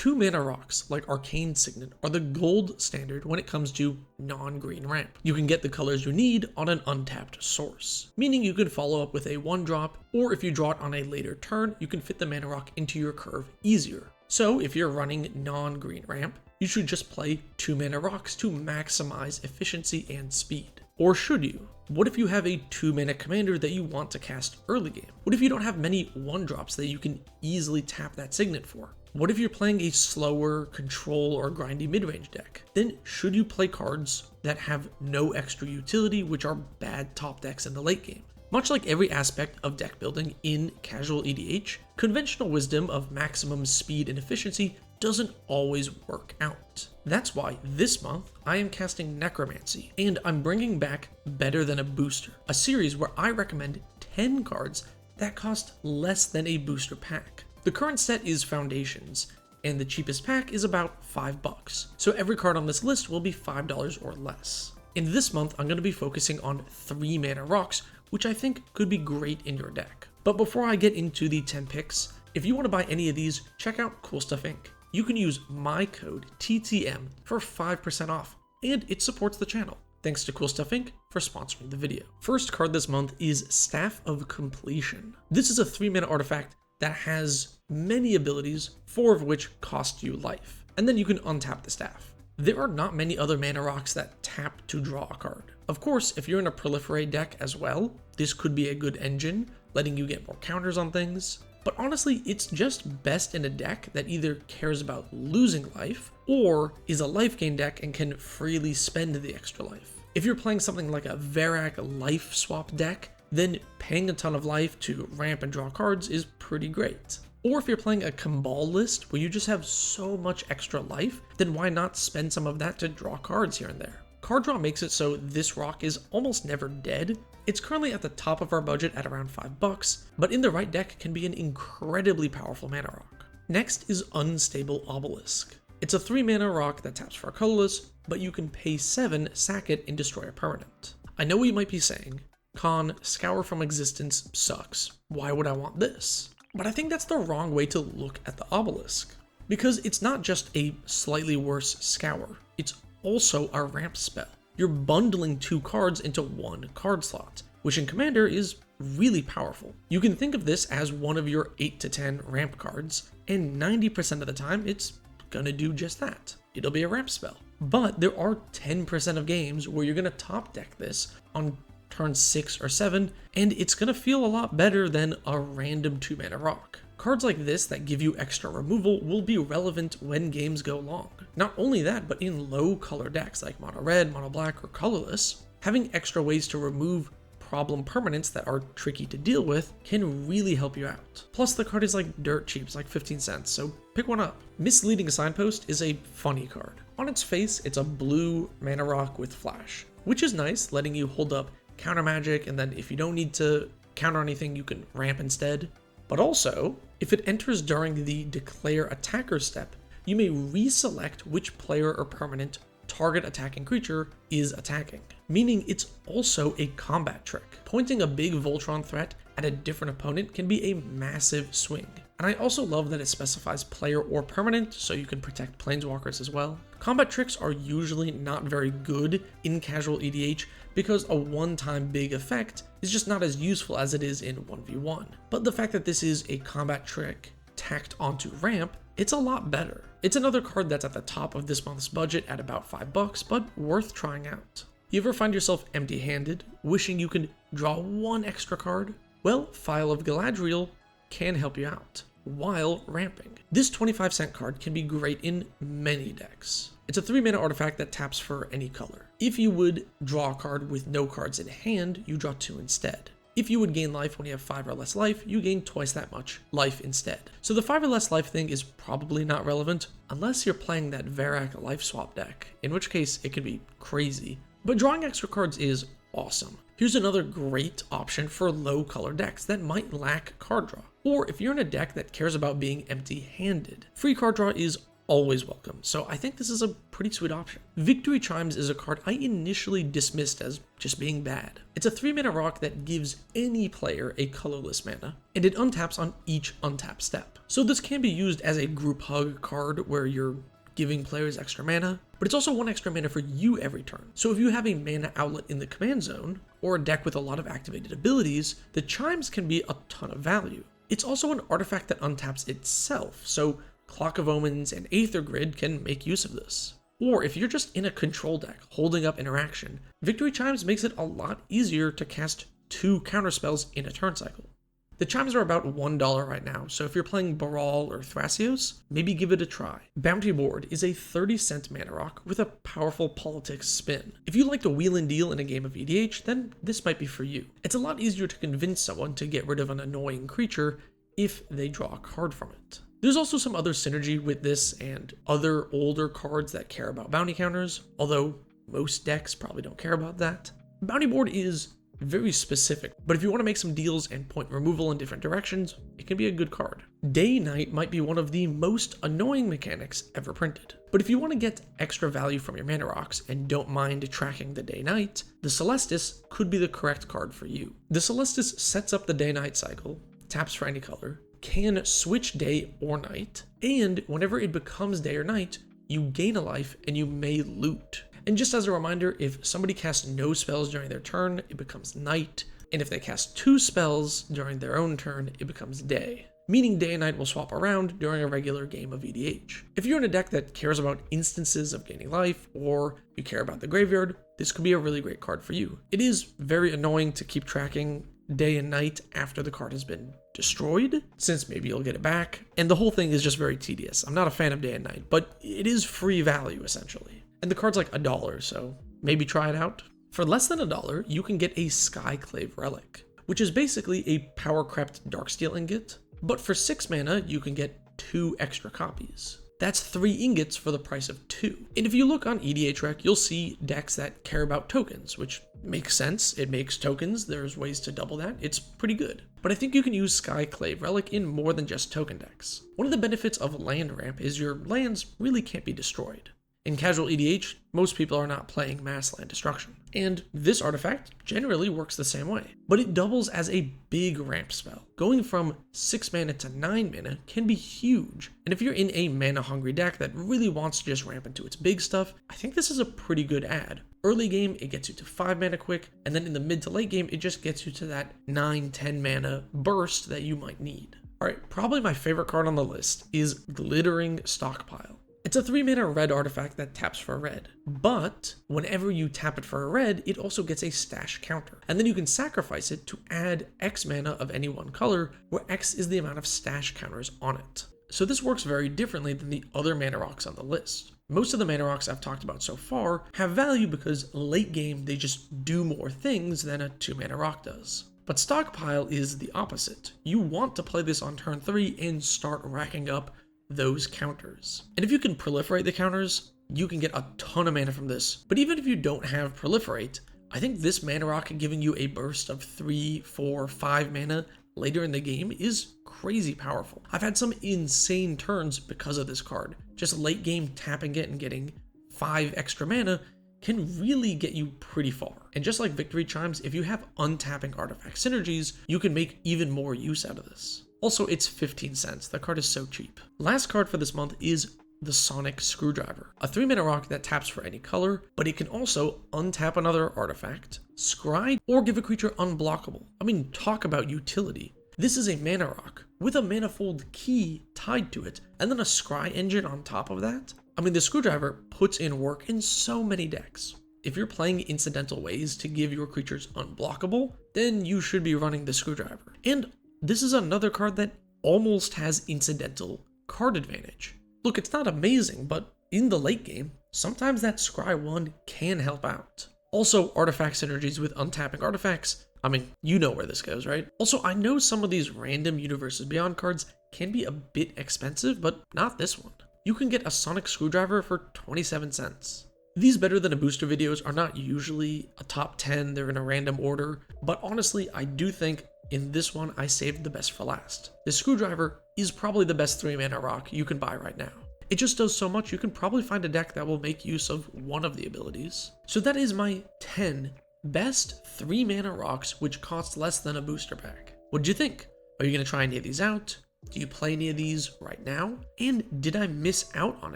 2 mana rocks like Arcane Signet are the gold standard when it comes to non-green ramp. You can get the colors you need on an untapped source, meaning you can follow up with a 1-drop, or if you draw it on a later turn, you can fit the mana rock into your curve easier. So if you're running non-green ramp, you should just play 2 mana rocks to maximize efficiency and speed. Or should you? What if you have a 2 mana commander that you want to cast early game? What if you don't have many 1-drops that you can easily tap that Signet for? What if you're playing a slower control or grindy mid-range deck? Then should you play cards that have no extra utility, which are bad top decks in the late game? Much like every aspect of deck building in casual EDH, conventional wisdom of maximum speed and efficiency doesn't always work out. That's why this month I am casting Necromancy, and I'm bringing back Better Than a Booster, a series where I recommend 10 cards that cost less than a booster pack. The current set is Foundations, and the cheapest pack is about $5, so every card on this list will be $5 or less. In this month, I'm going to be focusing on 3 mana rocks, which I think could be great in your deck. But before I get into the 10 picks, if you want to buy any of these, check out Cool Stuff Inc. You can use my code TTM for 5% off, and it supports the channel. Thanks to Cool Stuff Inc. for sponsoring the video. First card this month is Staff of Completion. This is a 3 mana artifact that has many abilities, 4 of which cost you life, and then you can untap the staff. There are not many other mana rocks that tap to draw a card. Of course, if you're in a proliferate deck as well, this could be a good engine, letting you get more counters on things. But honestly, it's just best in a deck that either cares about losing life, or is a life gain deck and can freely spend the extra life. If you're playing something like a Varrock life swap deck, then paying a ton of life to ramp and draw cards is pretty great. Or if you're playing a Cabal list where you just have so much extra life, then why not spend some of that to draw cards here and there? Card draw makes it so this rock is almost never dead. It's currently at the top of our budget at around $5, but in the right deck can be an incredibly powerful mana rock. Next is Unstable Obelisk. It's a 3 mana rock that taps for colorless, but you can pay 7, sack it, and destroy a permanent. I know what you might be saying, Con, Scour from Existence sucks. Why would I want this? But I think that's the wrong way to look at the Obelisk, because it's not just a slightly worse Scour, it's also a ramp spell. You're bundling 2 cards into 1 card slot, which in Commander is really powerful. You can think of this as one of your 8 to 10 ramp cards, and 90% of the time it's gonna do just that. It'll be a ramp spell. But there are 10% of games where you're gonna top deck this on turn 6 or 7, and it's gonna feel a lot better than a random 2 mana rock. Cards like this that give you extra removal will be relevant when games go long. Not only that, but in low color decks like mono red, mono black, or colorless, having extra ways to remove problem permanents that are tricky to deal with can really help you out. Plus the card is like dirt cheap, it's like 15 cents, so pick one up. Misleading Signpost is a funny card. On its face, it's a blue mana rock with flash, which is nice, letting you hold up counter magic, and then if you don't need to counter anything, you can ramp instead. But also, if it enters during the declare attacker step, you may reselect which player or permanent target attacking creature is attacking, meaning it's also a combat trick. Pointing a big Voltron threat at a different opponent can be a massive swing. And I also love that it specifies player or permanent, so you can protect planeswalkers as well. Combat tricks are usually not very good in casual EDH because a one-time big effect is just not as useful as it is in 1v1. But the fact that this is a combat trick tacked onto ramp, it's a lot better. It's another card that's at the top of this month's budget at about $5, but worth trying out. You ever find yourself empty-handed, wishing you could draw 1 extra card? Well, Phial of Galadriel can help you out while ramping. This 25-cent card can be great in many decks. It's a 3 mana artifact that taps for any color. If you would draw a card with no cards in hand, you draw 2 instead. If you would gain life when you have 5 or less life, you gain twice that much life instead. So the 5 or less life thing is probably not relevant unless you're playing that Varrock life swap deck, in which case it could be crazy. But drawing extra cards is awesome. Here's another great option for low color decks that might lack card draw. Or if you're in a deck that cares about being empty-handed, free card draw is always welcome, so I think this is a pretty sweet option. Victory Chimes is a card I initially dismissed as just being bad. It's a 3-mana rock that gives any player a colorless mana, and it untaps on each untap step. So this can be used as a group hug card where you're giving players extra mana, but it's also 1 extra mana for you every turn. So if you have a mana outlet in the command zone, or a deck with a lot of activated abilities, the Chimes can be a ton of value. It's also an artifact that untaps itself, so Clock of Omens and Aether Grid can make use of this. Or if you're just in a control deck holding up interaction, Victory Chimes makes it a lot easier to cast 2 counterspells in a turn cycle. The Chimes are about $1 right now, so if you're playing Baral or Thrasios, maybe give it a try. Bounty Board is a 30-cent mana rock with a powerful politics spin. If you like to wheel and deal in a game of EDH, then this might be for you. It's a lot easier to convince someone to get rid of an annoying creature if they draw a card from it. There's also some other synergy with this and other older cards that care about bounty counters, although most decks probably don't care about that. Bounty Board is very specific, but if you want to make some deals and point removal in different directions, it can be a good card. Day-Night might be one of the most annoying mechanics ever printed, but if you want to get extra value from your mana rocks and don't mind tracking the Day-Night, the Celestis could be the correct card for you. The Celestis sets up the Day-Night cycle, taps for any color, can switch day or night, and whenever it becomes day or night, you gain a life and you may loot. And just as a reminder, if somebody casts no spells during their turn, it becomes night, and if they cast 2 spells during their own turn, it becomes day, meaning day and night will swap around during a regular game of EDH. If you're in a deck that cares about instances of gaining life, or you care about the graveyard, this could be a really great card for you. It is very annoying to keep tracking day and night after the card has been destroyed, since maybe you'll get it back, and the whole thing is just very tedious. I'm not a fan of day and night, but it is free value essentially. And the card's like $1, so maybe try it out. For less than $1, you can get a Skyclave Relic, which is basically a power-crept Darksteel ingot, but for 6 mana, you can get 2 extra copies. That's 3 ingots for the price of 2. And if you look on EDH Rec, you'll see decks that care about tokens, which makes sense. It makes tokens. There's ways to double that. It's pretty good. But I think you can use Skyclave Relic in more than just token decks. One of the benefits of land ramp is your lands really can't be destroyed. In casual EDH, most people are not playing mass land destruction, and this artifact generally works the same way, but it doubles as a big ramp spell. Going from 6 mana to 9 mana can be huge, and if you're in a mana-hungry deck that really wants to just ramp into its big stuff, I think this is a pretty good add. Early game, it gets you to 5 mana quick, and then in the mid to late game, it just gets you to that 9-10 mana burst that you might need. Alright, probably my favorite card on the list is Glittering Stockpile. It's a 3-mana red artifact that taps for red, but whenever you tap it for a red, it also gets a stash counter, and then you can sacrifice it to add X mana of any one color, where X is the amount of stash counters on it. So this works very differently than the other mana rocks on the list. Most of the mana rocks I've talked about so far have value because late game they just do more things than a 2-mana rock does. But Stockpile is the opposite. You want to play this on turn 3 and start racking up those counters. And if you can proliferate the counters, you can get a ton of mana from this. But even if you don't have proliferate, I think this mana rock giving you a burst of 3, 4, 5 mana later in the game is crazy powerful. I've had some insane turns because of this card. Just late game tapping it and getting 5 extra mana can really get you pretty far. And just like Victory Chimes, if you have untapping artifact synergies, you can make even more use out of this. Also, it's 15 cents. That card is so cheap. Last card for this month is the Sonic Screwdriver, a 3-mana rock that taps for any color, but it can also untap another artifact, scry, or give a creature unblockable. I mean, talk about utility. This is a mana rock with a manifold key tied to it, and then a scry engine on top of that. I mean, the Screwdriver puts in work in so many decks. If you're playing incidental ways to give your creatures unblockable, then you should be running the Screwdriver. And this is another card that almost has incidental card advantage. Look, it's not amazing, but in the late game, sometimes that scry 1 can help out. Also, artifact synergies with untapping artifacts. I mean, you know where this goes, right? Also, I know some of these random Universes Beyond cards can be a bit expensive, but not this one. You can get a Sonic Screwdriver for 27 cents. These better than a booster videos are not usually a top 10, they're in a random order, but honestly, I do think in this one, I saved the best for last. The Screwdriver is probably the best 3-mana rock you can buy right now. It just does so much, you can probably find a deck that will make use of one of the abilities. So that is my 10 best 3-mana rocks which cost less than a booster pack. What did you think? Are you going to try any of these out? Do you play any of these right now? And did I miss out on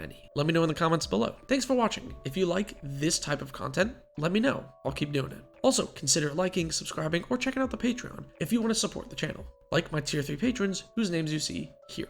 any? Let me know in the comments below. Thanks for watching. If you like this type of content, let me know. I'll keep doing it. Also, consider liking, subscribing, or checking out the Patreon if you want to support the channel, like my tier 3 patrons whose names you see here.